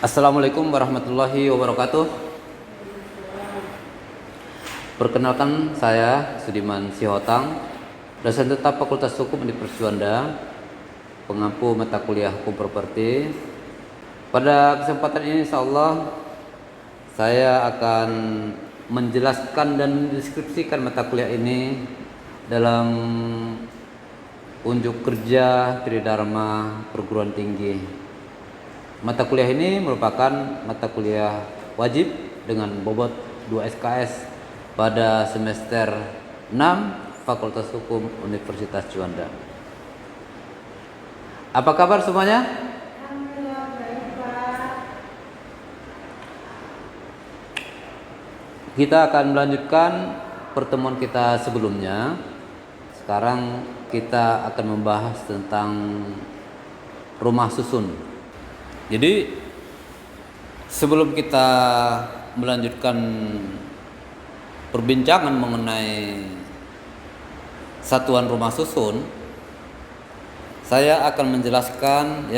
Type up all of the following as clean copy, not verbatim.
Assalamualaikum warahmatullahi wabarakatuh. Perkenalkan, saya Sudiman Sihotang, dosen tetap Fakultas Hukum Universitas Juanda, pengampu mata kuliah Hukum Properti. Pada kesempatan ini insyaallah saya akan menjelaskan dan mendeskripsikan mata kuliah ini dalam unjuk kerja Tridharma Perguruan Tinggi. Mata kuliah ini merupakan mata kuliah wajib dengan bobot 2 SKS pada semester 6 Fakultas Hukum Universitas Juanda. Apa kabar semuanya? Alhamdulillah baik, Pak. Kita akan melanjutkan pertemuan kita sebelumnya. Sekarang kita akan membahas tentang rumah susun. Jadi sebelum kita melanjutkan perbincangan mengenai satuan rumah susun, saya akan menjelaskan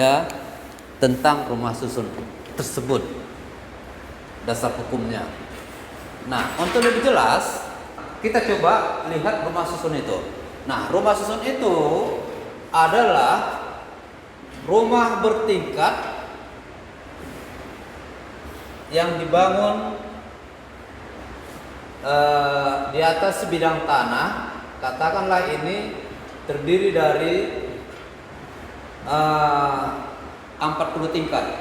tentang rumah susun tersebut, dasar hukumnya. Nah, untuk lebih jelas kita coba lihat rumah susun itu. Nah, rumah susun itu adalah rumah bertingkat yang dibangun di atas sebidang tanah. Katakanlah ini terdiri dari 40 tingkat.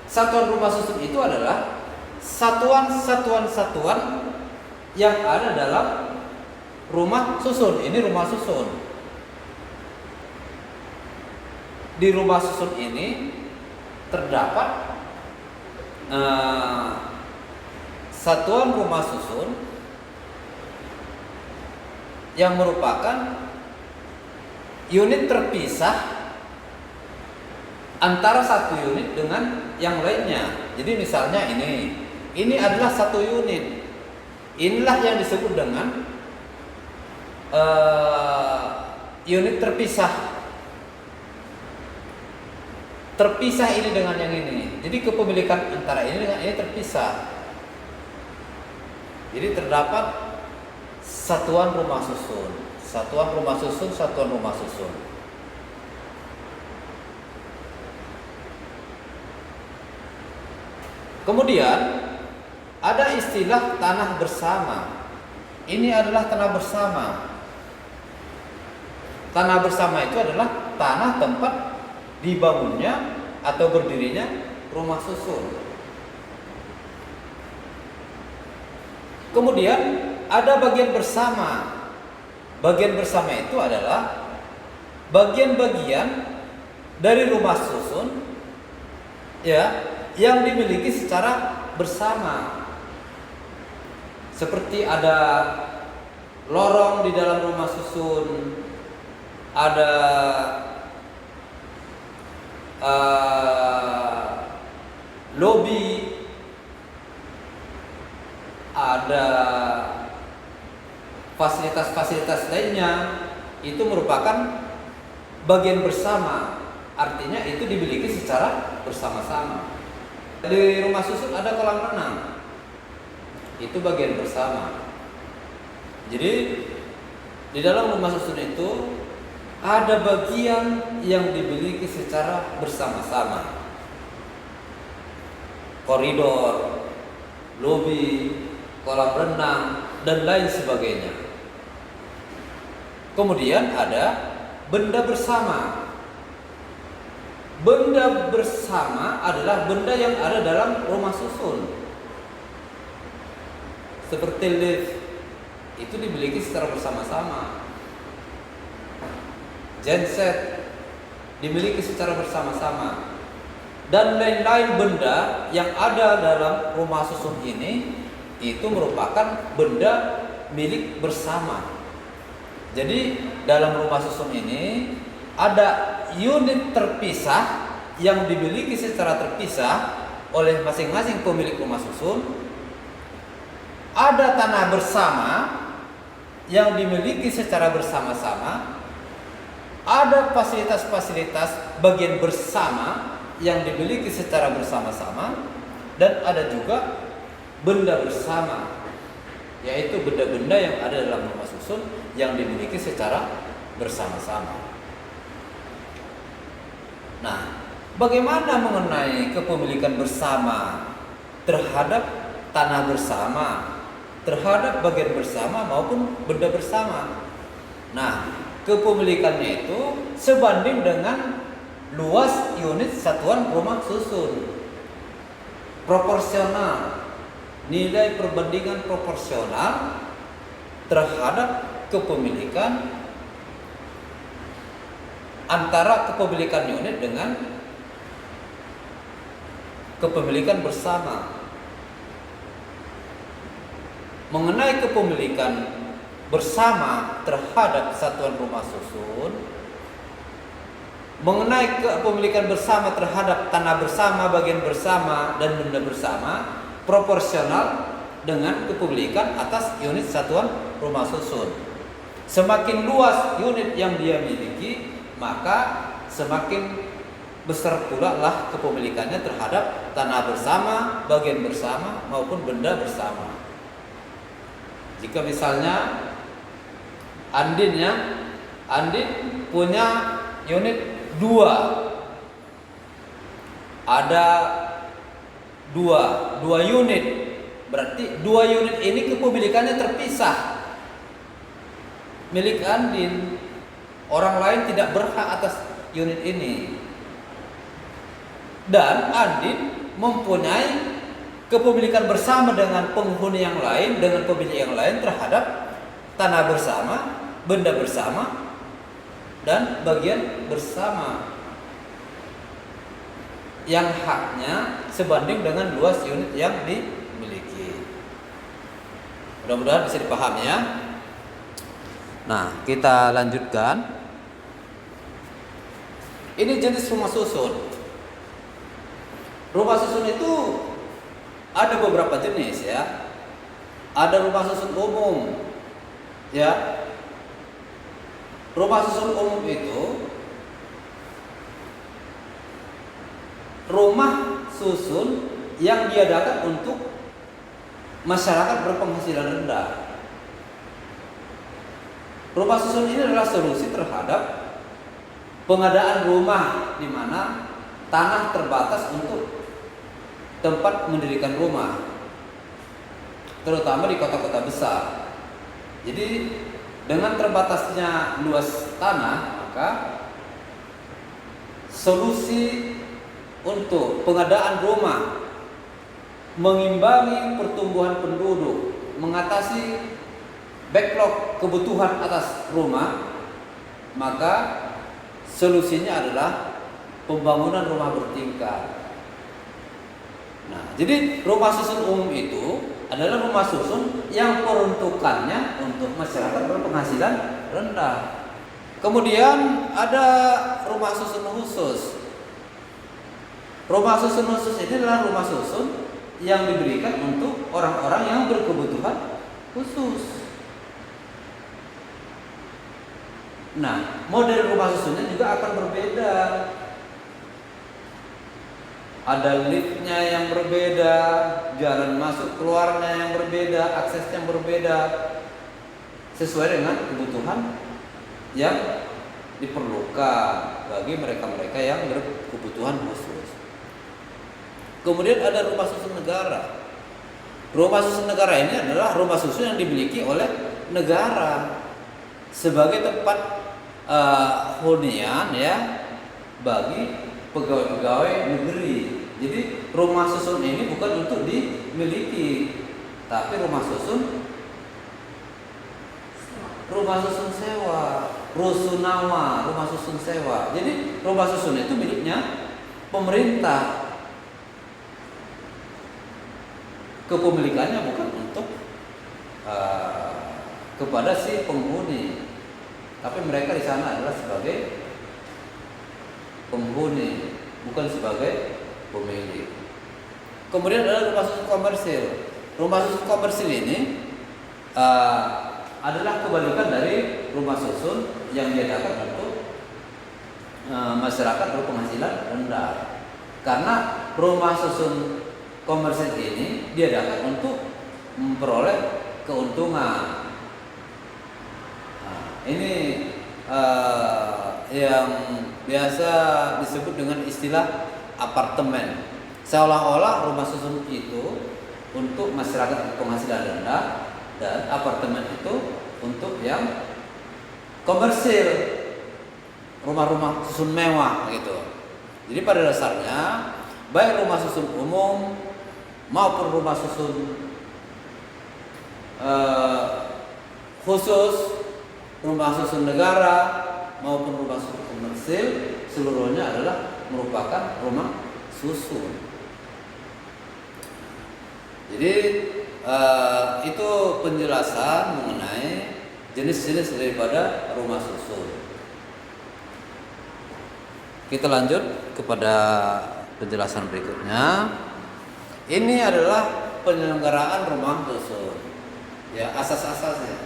Satuan rumah susun itu adalah satuan yang ada dalam rumah susun. Ini rumah susun. Di rumah susun ini terdapat satuan rumah susun yang merupakan unit terpisah antara satu unit dengan yang lainnya. Jadi misalnya ini adalah satu unit. Inilah yang disebut dengan unit terpisah. Terpisah ini dengan yang ini. Jadi kepemilikan antara ini dengan ini terpisah. Jadi terdapat satuan rumah susun, satuan rumah susun, satuan rumah susun. Kemudian ada istilah tanah bersama. Ini adalah tanah bersama. Tanah bersama itu adalah tanah tempat dibangunnya atau berdirinya rumah susun. Kemudian ada bagian bersama. Bagian bersama itu adalah bagian-bagian dari rumah susun yang dimiliki secara bersama. Seperti ada lorong di dalam rumah susun, ada lobi, ada fasilitas-fasilitas lainnya. Itu merupakan bagian bersama, artinya itu dimiliki secara bersama-sama. Di rumah susun ada kolam renang, itu bagian bersama. Jadi di dalam rumah susun itu ada bagian yang dimiliki secara bersama-sama. Koridor, lobi, kolam renang, dan lain sebagainya. Kemudian ada benda bersama. Benda bersama adalah benda yang ada dalam rumah susun. Seperti lift, itu dimiliki secara bersama-sama. Genset dimiliki secara bersama-sama, dan lain-lain benda yang ada dalam rumah susun ini itu merupakan benda milik bersama. Jadi dalam rumah susun ini ada unit terpisah yang dimiliki secara terpisah oleh masing-masing pemilik rumah susun. Ada tanah bersama yang dimiliki secara bersama-sama. Ada fasilitas-fasilitas bagian bersama yang dimiliki secara bersama-sama dan ada juga benda bersama, yaitu benda-benda yang ada dalam rumah susun yang dimiliki secara bersama-sama. Nah, bagaimana mengenai kepemilikan bersama terhadap tanah bersama, terhadap bagian bersama maupun benda bersama? Nah, kepemilikannya itu sebanding dengan luas unit satuan rumah susun. Proporsional, nilai perbandingan proporsional terhadap kepemilikan antara kepemilikan unit dengan kepemilikan bersama. Mengenai kepemilikan bersama terhadap satuan rumah susun, mengenai kepemilikan bersama terhadap tanah bersama, bagian bersama, dan benda bersama proporsional dengan kepemilikan atas unit satuan rumah susun. Semakin luas unit yang dia miliki, maka semakin besar pula lah kepemilikannya terhadap tanah bersama, bagian bersama, maupun benda bersama. Jika misalnya Andin punya unit 2, ada dua unit, berarti 2 unit ini kepemilikannya terpisah, milik Andin. Orang lain tidak berhak atas unit ini. Dan Andin mempunyai kepemilikan bersama dengan penghuni yang lain, dengan pemilik yang lain terhadap tanah bersama, benda bersama, dan bagian bersama yang haknya sebanding dengan luas unit yang dimiliki. Mudah-mudahan bisa dipahami ya. Nah, kita lanjutkan. Ini jenis rumah susun. Rumah susun itu ada beberapa jenis ya. Ada rumah susun umum, ya. Rumah susun umum itu rumah susun yang diadakan untuk masyarakat berpenghasilan rendah. Rumah susun ini adalah solusi terhadap pengadaan rumah di mana tanah terbatas untuk tempat mendirikan rumah, terutama di kota-kota besar. Jadi dengan terbatasnya luas tanah, maka solusi untuk pengadaan rumah, mengimbangi pertumbuhan penduduk, mengatasi backlog kebutuhan atas rumah, maka solusinya adalah pembangunan rumah bertingkat. Nah, jadi rumah susun umum itu adalah rumah susun yang peruntukannya untuk masyarakat berpenghasilan rendah. Kemudian ada rumah susun khusus. Rumah susun khusus ini adalah rumah susun yang diberikan untuk orang-orang yang berkebutuhan khusus. Nah, model rumah susunnya juga akan berbeda. Ada liftnya yang berbeda, jalan masuk keluarnya yang berbeda, akses yang berbeda, sesuai dengan kebutuhan yang diperlukan bagi mereka-mereka yang berkebutuhan khusus. Kemudian ada rumah susun negara. Rumah susun negara ini adalah rumah susun yang dimiliki oleh negara sebagai tempat hunian ya bagi pegawai-pegawai negeri. Jadi rumah susun ini bukan untuk dimiliki, tapi rumah susun sewa, rusunawa, rumah susun sewa. Jadi rumah susun itu miliknya pemerintah. Kepemilikannya bukan untuk kepada si penghuni, tapi mereka di sana adalah sebagai penghuni, bukan sebagai pemilik. Kemudian ada rumah susun komersil. Rumah susun komersil ini adalah kebalikan dari rumah susun yang diadakan untuk masyarakat berpenghasilan rendah. Karena rumah susun komersil ini diadakan untuk memperoleh keuntungan. Nah, ini yang biasa disebut dengan istilah apartemen. Seolah-olah rumah susun itu untuk masyarakat penghasilan rendah dan apartemen itu untuk yang komersil, rumah-rumah susun mewah gitu. Jadi pada dasarnya baik rumah susun umum maupun rumah susun khusus, rumah susun negara maupun rumah susun komersil, seluruhnya adalah merupakan rumah susun. Jadi itu penjelasan mengenai jenis-jenis daripada rumah susun. Kita lanjut kepada penjelasan berikutnya. Ini adalah penyelenggaraan rumah susun. Ya, asas-asasnya.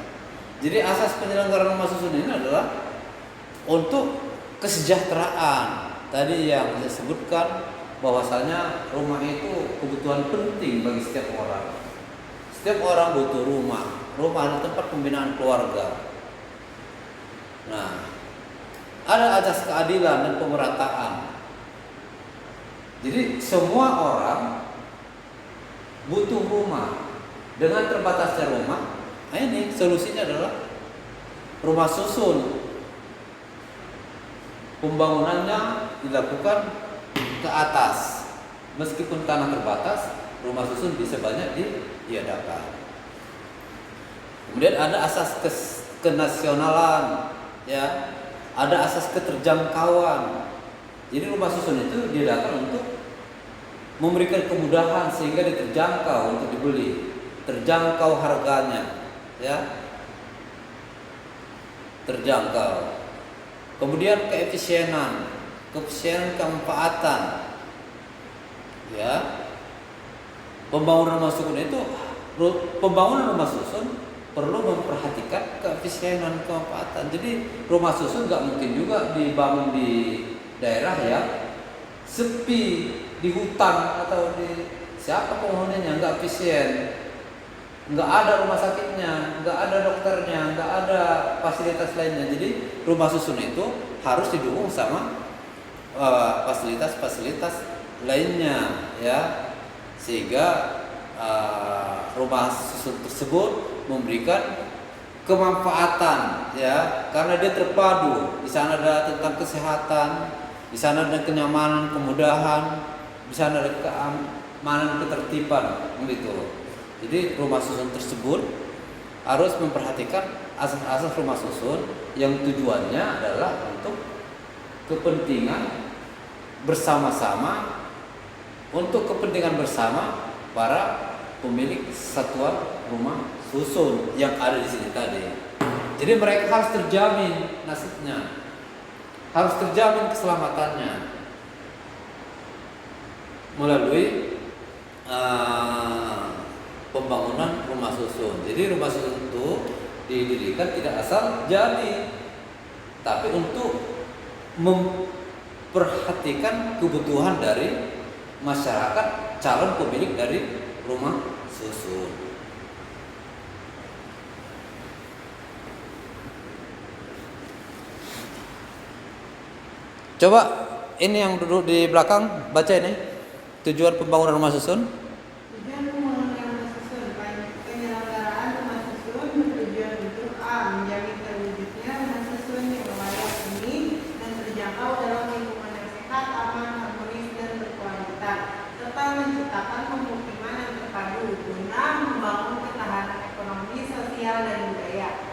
Jadi asas penyelenggaraan rumah susun ini adalah untuk kesejahteraan. Tadi yang saya sebutkan bahwasanya rumah itu kebutuhan penting bagi setiap orang. Setiap orang butuh rumah. Rumah adalah tempat pembinaan keluarga. Nah, ada asas keadilan dan pemerataan. Jadi semua orang butuh rumah. Dengan terbatasnya rumah, ini solusinya adalah rumah susun. Pembangunannya dilakukan ke atas. Meskipun tanah terbatas, rumah susun bisa banyak diadakan. Kemudian ada asas kenasionalan, ya. Ada asas keterjangkauan. Jadi rumah susun itu diadakan untuk memberikan kemudahan sehingga diterjangkau untuk dibeli, terjangkau harganya, ya, terjangkau. Kemudian keefisienan kemanfaatan, ya. Pembangunan rumah susun itu, pembangunan rumah susun perlu memperhatikan keefisienan kemanfaatan. Jadi rumah susun nggak mungkin juga dibangun di daerah yang sepi, di hutan atau di siapa penghuninya, nggak efisien, nggak ada rumah sakitnya, nggak ada dokternya, nggak ada fasilitas lainnya. Jadi rumah susun itu harus didukung sama fasilitas-fasilitas lainnya, ya, sehingga rumah susun tersebut memberikan kemanfaatan, ya, karena dia terpadu. Di sana ada tentang kesehatan, di sana ada kenyamanan, kemudahan, di sana ada keamanan, ketertiban, begitu. Jadi rumah susun tersebut harus memperhatikan asas-asas rumah susun yang tujuannya adalah untuk kepentingan bersama-sama, untuk kepentingan bersama para pemilik satuan rumah susun yang ada di sini tadi. Jadi mereka harus terjamin nasibnya, harus terjamin keselamatannya melalui pembangunan rumah susun. Jadi rumah susun itu didirikan tidak asal jadi, tapi untuk memperhatikan kebutuhan dari masyarakat calon pemilik dari rumah susun. Coba ini yang duduk di belakang baca ini tujuan pembangunan rumah susun. Tujuan pembangunan rumah susun, penyelenggaraan rumah susun bertujuan untuk A. Menjamin terwujudnya rumah susun yang layak huni dan terjangkau dalam lingkungan yang sehat, aman, harmonis, dan berkualitas, serta menciptakan pemukiman yang terpadu guna membangun ketahanan ekonomi, sosial, dan budaya.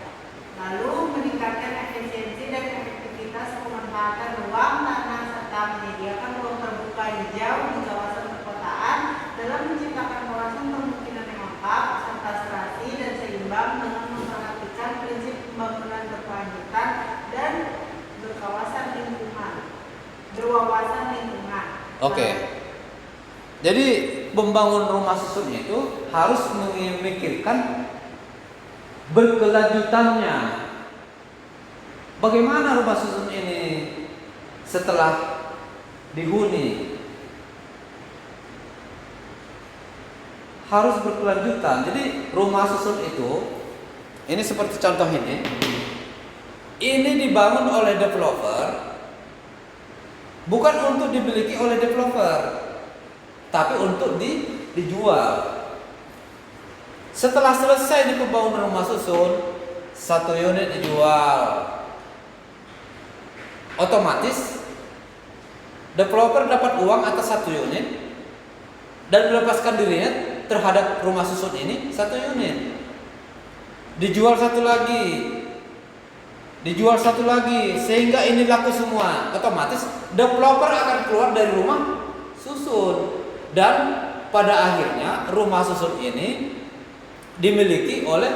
Lalu meningkatkan efisiensi dan efektivitas pemanfaatan ruang tanah serta menyediakan ruang terbuka hijau di kawasan perkotaan dalam menciptakan kawasan permukiman yang lengkap, serta serasi dan seimbang dengan memperhatikan prinsip pembangunan berkelanjutan dan berwawasan lingkungan. Oke. Jadi pembangunan rumah susun itu harus memikirkan berkelanjutannya. Bagaimana rumah susun ini setelah dihuni? harus berkelanjutan. Jadi rumah susun itu, ini seperti contoh ini dibangun oleh developer, bukan untuk dimiliki oleh developer, tapi untuk dijual. Setelah selesai di pembangunan rumah susun, 1 unit dijual, otomatis developer dapat uang atas 1 unit dan melepaskan dirinya terhadap rumah susun ini 1 unit. Dijual satu lagi, sehingga ini laku semua. Otomatis developer akan keluar dari rumah susun, dan pada akhirnya rumah susun ini dimiliki oleh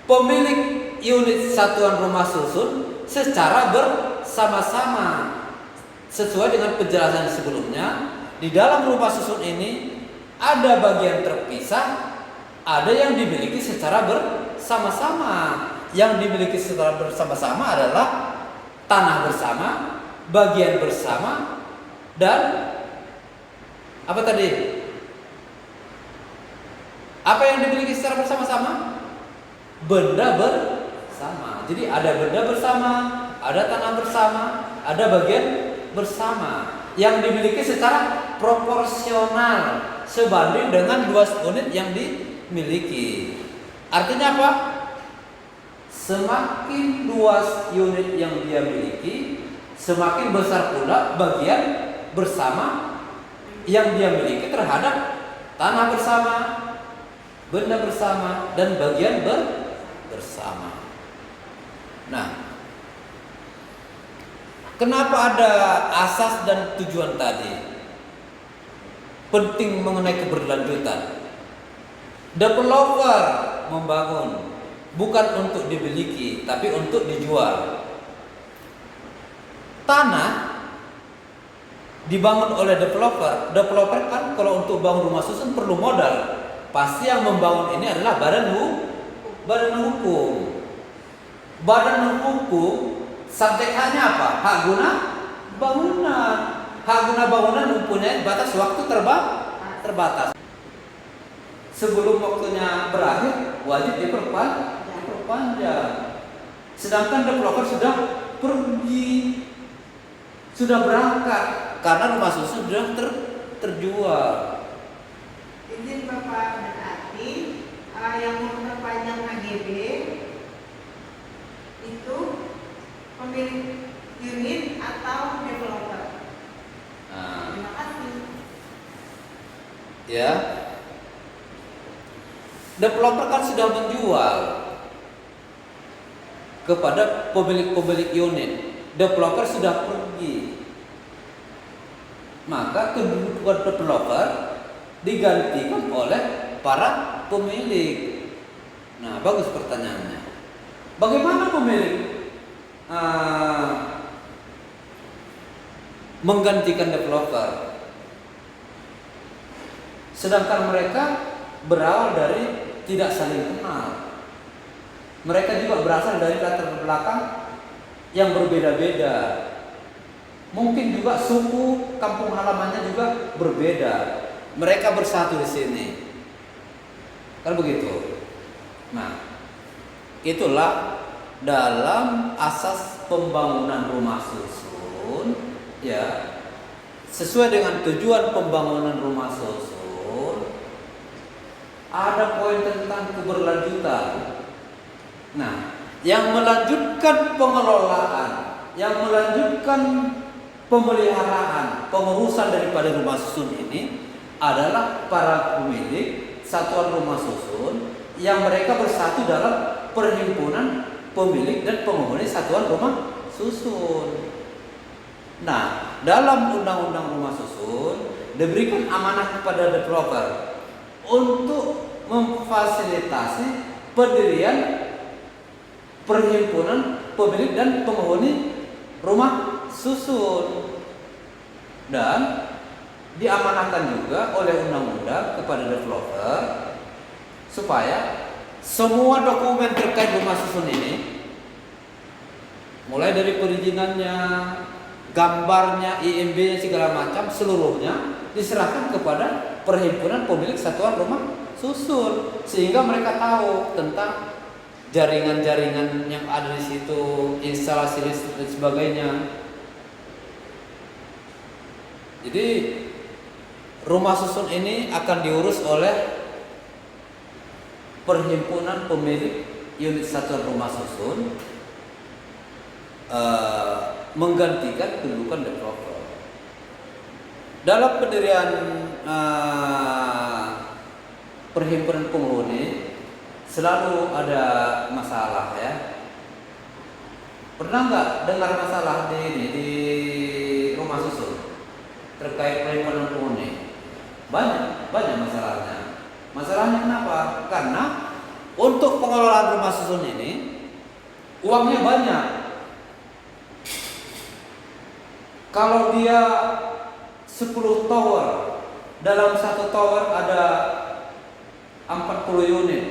pemilik unit satuan rumah susun secara bersama-sama. Sesuai dengan penjelasan sebelumnya, di dalam rumah susun ini ada bagian terpisah, ada yang dimiliki secara bersama-sama. Yang dimiliki secara bersama-sama adalah tanah bersama, bagian bersama, dan apa tadi? Apa yang dimiliki secara bersama-sama? Benda bersama. Jadi ada benda bersama, ada tanah bersama, ada bagian bersama yang dimiliki secara proporsional sebanding dengan luas unit yang dimiliki. Artinya apa? Semakin luas unit yang dia miliki, semakin besar pula bagian bersama yang dia miliki terhadap tanah bersama, benda bersama, dan bagian bersama. Nah, kenapa ada asas dan tujuan tadi? Penting mengenai keberlanjutan. Developer membangun bukan untuk dimiliki, tapi untuk dijual. Tanah dibangun oleh developer. Developer kan kalau untuk bangun rumah susun perlu modal. Pasti yang membangun ini adalah badan hukum. Badan hukum subjeknya apa? Hak guna bangunan. Hak guna bangunan mempunyai batas waktu terbatas. Sebelum waktunya berakhir, wajib diperpanjang. Sedangkan developer sudah pergi, sudah berangkat karena rumah susun sudah terjual. Izin Bapak berarti yang memperpanjang HGB itu pemilik unit atau developer. Terima kasih. Ya, developer kan sudah menjual kepada pemilik unit. Developer sudah pergi, maka kedudukan developer digantikan oleh para pemilik. Nah, bagus pertanyaannya. Bagaimana pemilik menggantikan developer? Sedangkan mereka berawal dari tidak saling kenal. Mereka juga berasal dari latar belakang yang berbeda-beda. Mungkin juga suku kampung halamannya juga berbeda. Mereka bersatu di sini. Kan begitu. Nah, itulah dalam asas pembangunan rumah susun, ya. Sesuai dengan tujuan pembangunan rumah susun, ada poin tentang keberlanjutan. Nah, yang melanjutkan pengelolaan, yang melanjutkan pemeliharaan, pengurusan daripada rumah susun ini adalah para pemilik satuan rumah susun yang mereka bersatu dalam perhimpunan pemilik dan penghuni satuan rumah susun. Nah, dalam undang-undang rumah susun diberikan amanah kepada developer untuk memfasilitasi pendirian perhimpunan pemilik dan penghuni rumah susun, dan diamanahkan juga oleh undang-undang kepada developer supaya semua dokumen terkait rumah susun ini, mulai dari perizinannya, gambarnya, IMB-nya segala macam seluruhnya diserahkan kepada perhimpunan pemilik satuan rumah susun, sehingga mereka tahu tentang jaringan-jaringan yang ada di situ, instalasi listrik dan sebagainya. Jadi rumah susun ini akan diurus oleh perhimpunan pemilik unit satuan rumah susun, menggantikan kedudukan developer. Dalam pendirian perhimpunan penghuni selalu ada masalah ya. Pernah nggak dengar masalah di rumah susun terkait perhimpunan penghuni? Banyak masalahnya. Masalahnya kenapa? Karena untuk pengelolaan rumah susun ini uangnya banyak. Kalau dia 10 tower, dalam satu tower ada 40 unit.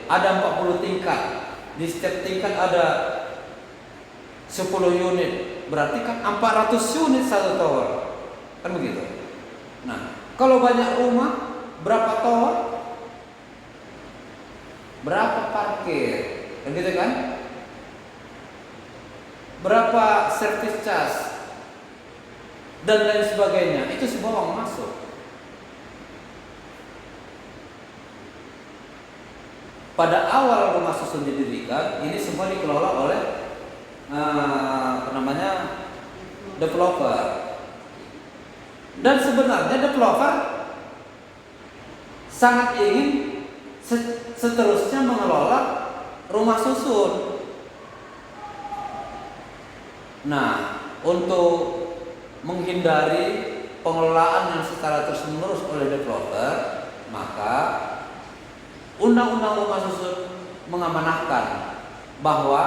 Ada 40 tingkat. Di setiap tingkat ada 10 unit. Berarti kan 400 unit satu tower. Kan begitu. Nah, kalau banyak rumah, berapa tower? Berapa parkir? Kan gitu kan? Berapa service charge? Dan lain sebagainya. Itu semua uang masuk. Pada awal rumah susun didirikan, ini semua dikelola oleh developer. Dan sebenarnya developer sangat ingin seterusnya mengelola rumah susun. Nah, untuk menghindari pengelolaan yang secara terus-menerus oleh developer, maka Undang-Undang Rumah Susun mengamanahkan bahwa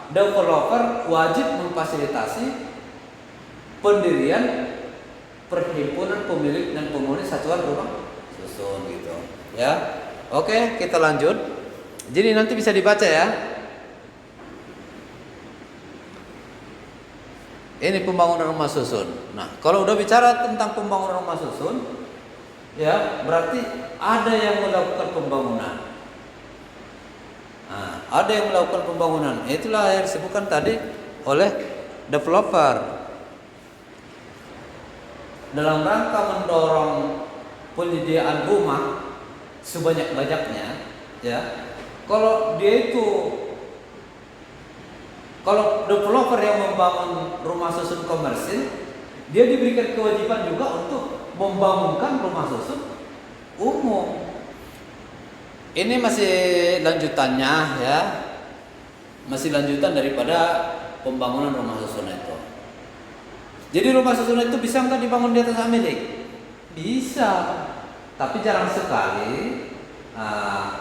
developer wajib memfasilitasi pendirian perhimpunan pemilik dan penghuni satuan rumah susun gitu ya. Oke, kita lanjut. Jadi nanti bisa dibaca ya. Ini pembangunan rumah susun. Nah, kalau udah bicara tentang pembangunan rumah susun, ya berarti ada yang melakukan pembangunan. Nah, ada yang melakukan pembangunan. Itulah yang disebutkan tadi oleh developer. Dalam rangka mendorong penyediaan rumah sebanyak-banyaknya, ya. Kalau developer yang membangun rumah susun komersil, dia diberikan kewajiban juga untuk membangunkan rumah susun umum. Ini masih lanjutannya ya. Masih lanjutan daripada pembangunan rumah susun itu. Jadi rumah susun itu bisa nggak dibangun di atas hak milik? Bisa. Tapi jarang sekali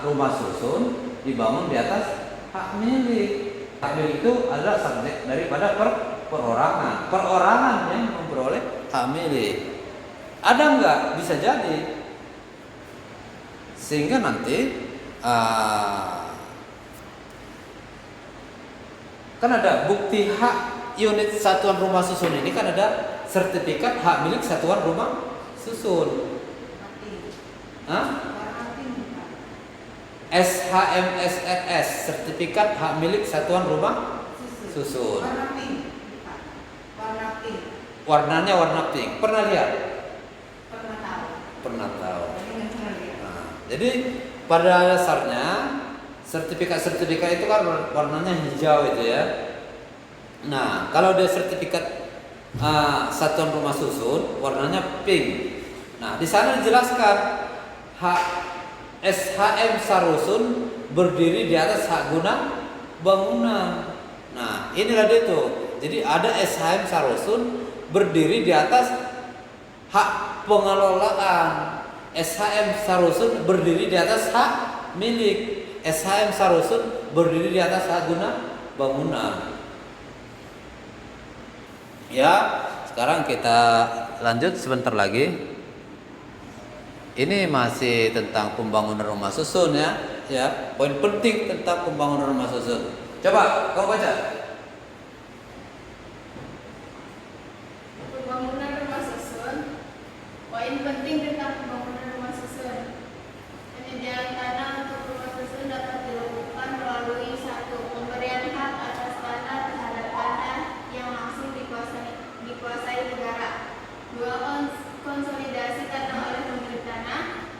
rumah susun dibangun di atas hak milik. Hak milik itu adalah subjek daripada perorangan. Perorangan yang memperoleh hak milik. Ada nggak? Bisa jadi. Sehingga nanti kan ada bukti hak unit satuan rumah susun ini, kan ada sertifikat hak milik satuan rumah susun. SHMSRS, sertifikat hak milik satuan rumah susun. Warnanya warna pink. Pernah lihat? Pernah tahu. Jadi pada dasarnya sertifikat itu kan warnanya hijau itu ya. Nah, kalau dia sertifikat satuan rumah susun warnanya pink. Nah, di sana dijelaskan hak SHM Sarusun berdiri di atas hak guna bangunan. Nah, inilah dia tuh. Jadi ada SHM Sarusun berdiri di atas hak pengelolaan. SHM Sarusun berdiri di atas hak milik. SHM Sarusun berdiri di atas hak guna bangunan. Ya, sekarang kita lanjut sebentar lagi. Ini masih tentang pembangunan rumah susun ya. Ya, poin penting tentang pembangunan rumah susun. Coba kau baca. Poin penting tentang pembangunan rumah susun. Penyediaan tanah untuk rumah susun dapat dilakukan melalui satu, pemberian hak atas tanah terhadap tanah yang langsung dikuasai negara. Dua, konsolidasi tanah oleh pemilik tanah.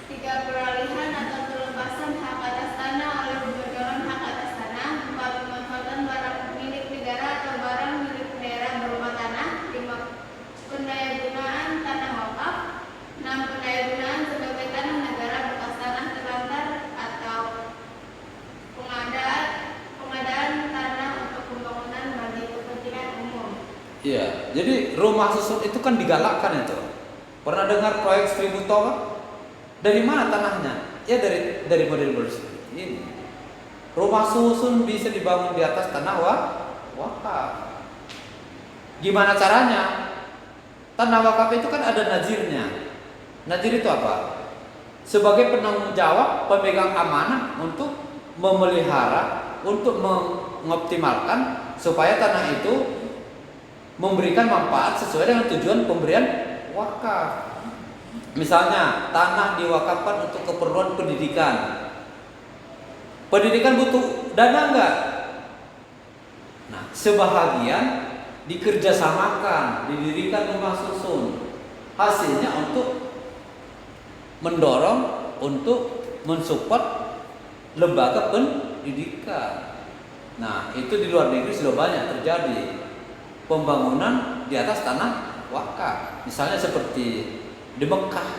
Tiga, peralihan atau pelepasan hak atas tanah oleh pemegang hak atas tanah. Empat, pemanfaatan barang milik negara atau barang milik daerah berupa tanah. Lima, pendayagunaan tanah wakaf. 6. Pendayagunaan sebagai tanah negara bekas tanah terlantar atau pengadaan tanah untuk pembangunan bagi kepentingan umum. Iya, jadi rumah susun itu kan digalakkan itu. Pernah dengar proyek 1000 tower? Dari mana tanahnya? Ya dari model-model seperti ini. Rumah susun bisa dibangun di atas tanah wakaf. Gimana caranya? Tanah wakaf itu kan ada nazirnya. Nazir itu apa? Sebagai penanggung jawab, pemegang amanah untuk memelihara, untuk mengoptimalkan supaya tanah itu memberikan manfaat sesuai dengan tujuan pemberian wakaf. Misalnya tanah diwakafkan untuk keperluan pendidikan. Pendidikan butuh dana enggak? Nah, sebahagian dikerjasamakan, didirikan rumah susun. Hasilnya untuk mendorong, untuk mensupport lembaga pendidikan. Nah, itu di luar negeri sudah banyak terjadi pembangunan di atas tanah wakaf. Misalnya seperti di Mekah,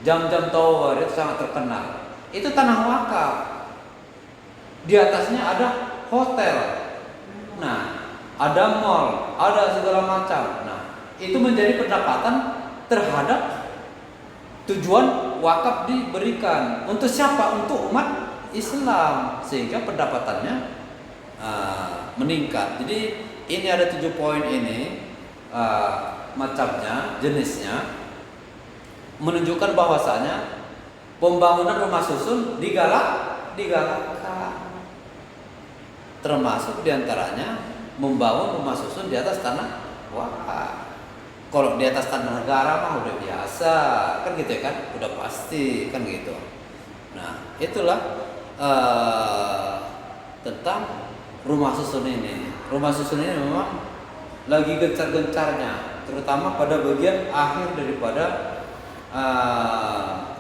Jam-Jam Tower itu sangat terkenal. Itu tanah wakaf. Di atasnya ada hotel. Nah, ada mall, ada segala macam. Nah, itu menjadi pendapatan terhadap tujuan wakaf diberikan. Untuk siapa? Untuk umat Islam, sehingga pendapatannya meningkat. Jadi ini ada 7 poin ini, macamnya, jenisnya, menunjukkan bahwasanya pembangunan rumah susun digalakkan. Termasuk diantaranya membangun rumah susun di atas tanah wakaf. Kalau di atas tanah negara mah udah biasa, kan gitu ya kan, udah pasti kan gitu. Nah, itulah tentang rumah susun ini. Rumah susun ini memang lagi gencar-gencarnya, terutama pada bagian akhir daripada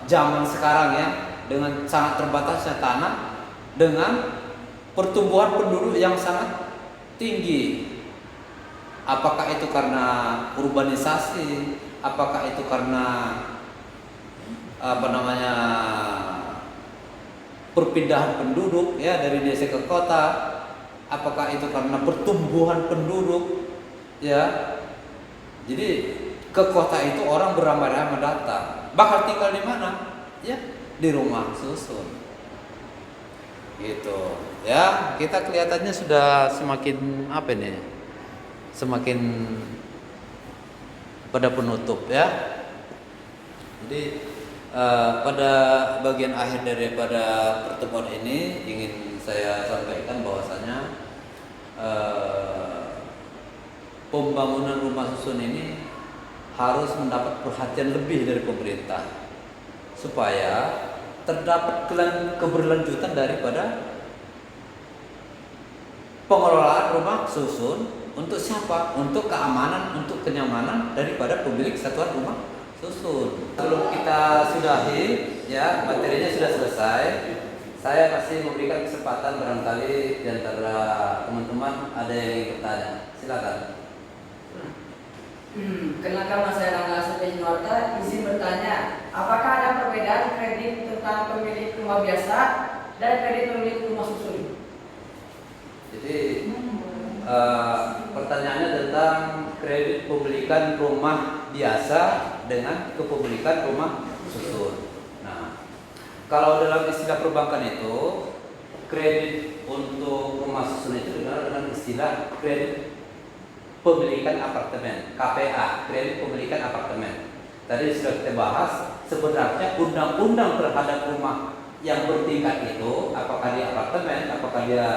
zaman sekarang ya, dengan sangat terbatasnya tanah, dengan pertumbuhan penduduk yang sangat tinggi. Apakah itu karena urbanisasi? Apakah itu karena perpindahan penduduk ya dari desa ke kota? Apakah itu karena pertumbuhan penduduk ya? Jadi ke kota itu orang beramai-ramai datang. Bakal tinggal di mana? Ya, di rumah susun. Gitu. Ya, kita kelihatannya sudah semakin apa nih? Semakin pada penutup ya. Jadi pada bagian akhir daripada pertemuan ini ingin saya sampaikan bahwasanya pembangunan rumah susun ini harus mendapat perhatian lebih dari pemerintah supaya terdapat keberlanjutan daripada pengelolaan rumah susun. Untuk siapa? Untuk keamanan, untuk kenyamanan daripada pemilik satuan rumah susun. Sebelum kita sudahi, ya materinya sudah selesai. Saya masih memberikan kesempatan barangkali di antara teman-teman ada yang ingin bertanya. Silakan. Kenalkan saya Rangga Setiajiwarta, izin bertanya, apakah ada perbedaan kredit tentang pemilik rumah biasa dan kredit pemilik rumah susun? Jadi pertanyaannya tentang kredit pemilikan rumah biasa dengan kepemilikan rumah susun. Nah, kalau dalam istilah perbankan itu kredit untuk rumah susun itu dikenal dengan istilah kredit pemilikan apartemen, KPA, kredit pemilikan apartemen. Tadi sudah kita bahas sebenarnya undang-undang terhadap rumah yang bertingkat itu, apakah dia apartemen, apakah dia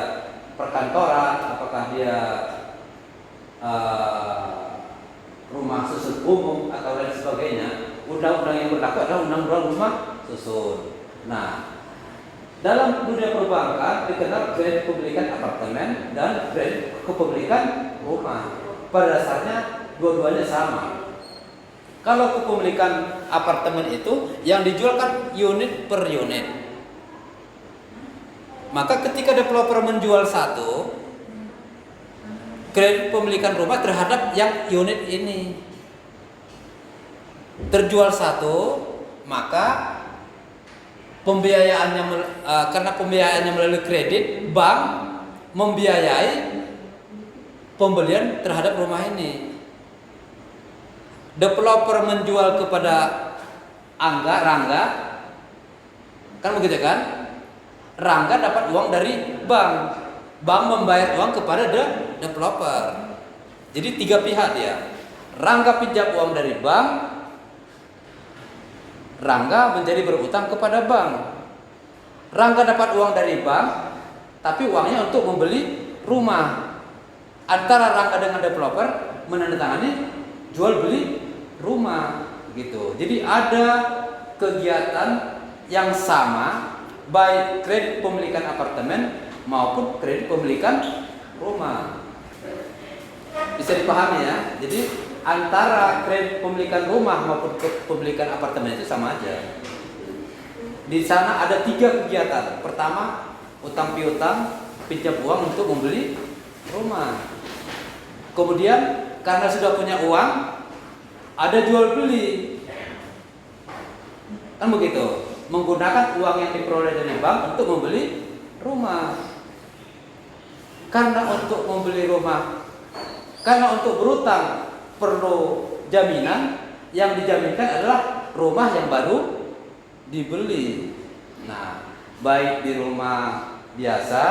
perkantoran, apakah dia rumah undang-undang rumah susun. Nah, dalam dunia perbankan dikenal kredit kepemilikan apartemen dan kredit kepemilikan rumah. Pada dasarnya dua-duanya sama. Kalau kepemilikan apartemen itu yang dijual kan unit per unit. Maka ketika developer menjual satu, kredit pemilikan rumah terhadap yang unit ini terjual satu, maka pembiayaannya karena pembiayaannya melalui kredit, bank membiayai pembelian terhadap rumah ini. Developer menjual kepada Rangga, kan begitu kan? Rangga dapat uang dari bank membayar uang kepada developer. Jadi tiga pihak dia. Rangga pinjam uang dari bank, Rangga menjadi berutang kepada bank. Rangga dapat uang dari bank, tapi uangnya untuk membeli rumah. Antara Rangga dengan developer menandatangani jual beli rumah gitu. Jadi ada kegiatan yang sama baik kredit pemilikan apartemen maupun kredit pemilikan rumah. Bisa dipahami ya. Jadi antara kredit pemilikan rumah maupun pemilikan apartemen itu sama aja. Di sana ada 3 kegiatan. Pertama, utang piutang, pinjam uang untuk membeli rumah. Kemudian karena sudah punya uang, ada jual beli. Kan begitu. Menggunakan uang yang diperoleh dari bank untuk membeli rumah. Karena untuk membeli rumah, karena untuk berutang perlu jaminan, yang dijaminkan adalah rumah yang baru dibeli. Nah, baik di rumah biasa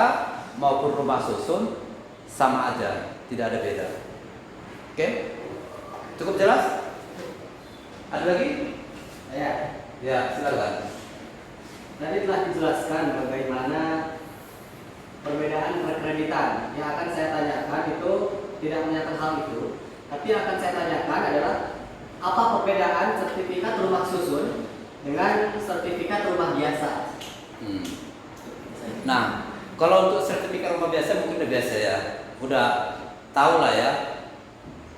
maupun rumah susun sama aja, tidak ada beda. Oke? Cukup jelas? Ada lagi? Ya, silakan. Tadi telah dijelaskan bagaimana perbedaan perkreditan. Yang akan saya tanyakan itu tidak menyatakan hal itu, tapi yang akan saya tanyakan adalah apa perbedaan sertifikat rumah susun dengan sertifikat rumah biasa? Nah, kalau untuk sertifikat rumah biasa mungkin udah biasa ya, udah tahu lah ya.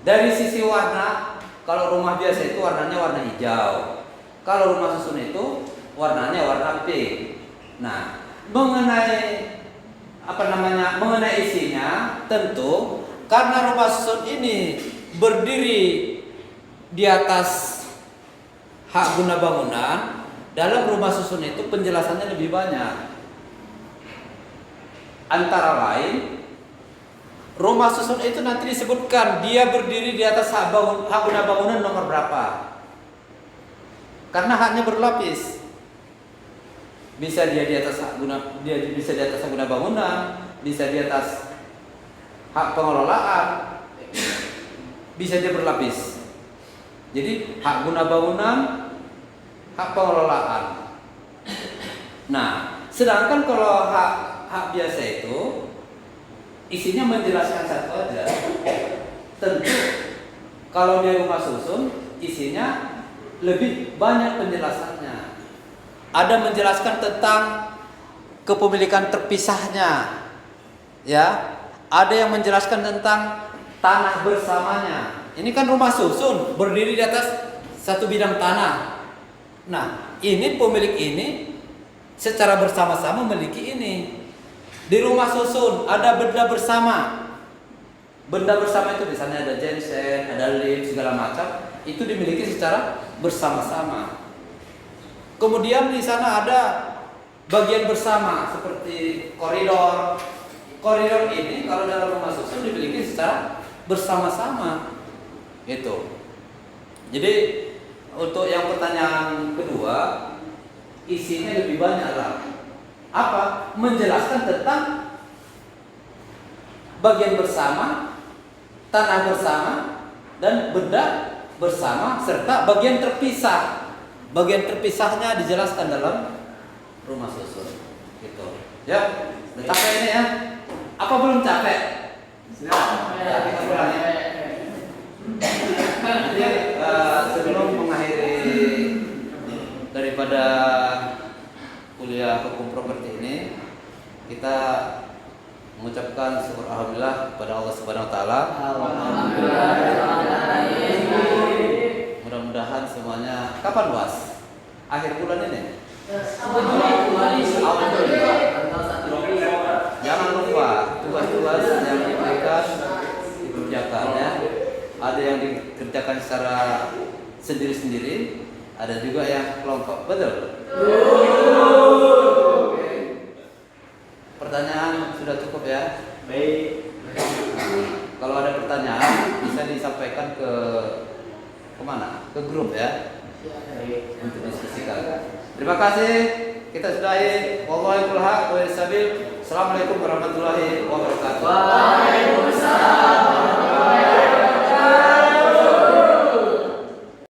Dari sisi warna, kalau rumah biasa itu warnanya warna hijau, kalau rumah susun itu warnanya warna pink. Nah, mengenai mengenai isinya, tentu karena rumah susun ini berdiri di atas hak guna bangunan, dalam rumah susun itu penjelasannya lebih banyak. Antara lain, rumah susun itu nanti disebutkan dia berdiri di atas hak guna bangunan nomor berapa. Karena haknya berlapis. Bisa dia di atas hak guna bangunan, bisa di atas hak pengelolaan, bisa dia berlapis. Jadi hak guna bangunan, hak pengelolaan. Nah, sedangkan kalau hak biasa itu isinya menjelaskan satu aja. Tentu kalau dia rumah susun isinya lebih banyak penjelasannya. Ada menjelaskan tentang kepemilikan terpisahnya, ya. Ada yang menjelaskan tentang tanah bersamanya. Ini kan rumah susun berdiri di atas satu bidang tanah. Nah, ini pemilik ini secara bersama-sama memiliki ini. Di rumah susun ada benda bersama. Benda bersama itu misalnya ada genset, ada lift, segala macam, itu dimiliki secara bersama-sama. Kemudian di sana ada bagian bersama seperti koridor. Koridor ini kalau dalam rumah susun dimiliki secara bersama-sama. Itu. Jadi untuk yang pertanyaan kedua, isinya lebih banyak lah. Apa? Menjelaskan tentang bagian bersama, tanah bersama, dan benda bersama, serta bagian terpisah. Bagian terpisahnya dijelaskan dalam rumah susun. Gitu. Ya, udah capek ini ya? Apa belum capek? Ya, kita ulangi. Jadi sebelum mengakhiri pada kuliah hukum properti ini kita mengucapkan syukur alhamdulillah kepada Allah Subhanahu wa taala. Mudah-mudahan semuanya kapan Was? Akhir bulan ini. Awal Juli. Jangan lupa tugas-tugas yang diberikan dikerjakan ya. Ada yang dikerjakan secara sendiri-sendiri, ada juga yang kelompok. Betul? Oke. Pertanyaan sudah cukup ya? Baik. Kalau ada pertanyaan bisa disampaikan ke kemana? Ke grup ya? Untuk diskusikan. Terima kasih. Kita sudahi. Wallahul haq wa sabil. Assalamualaikum warahmatullahi wabarakatuh.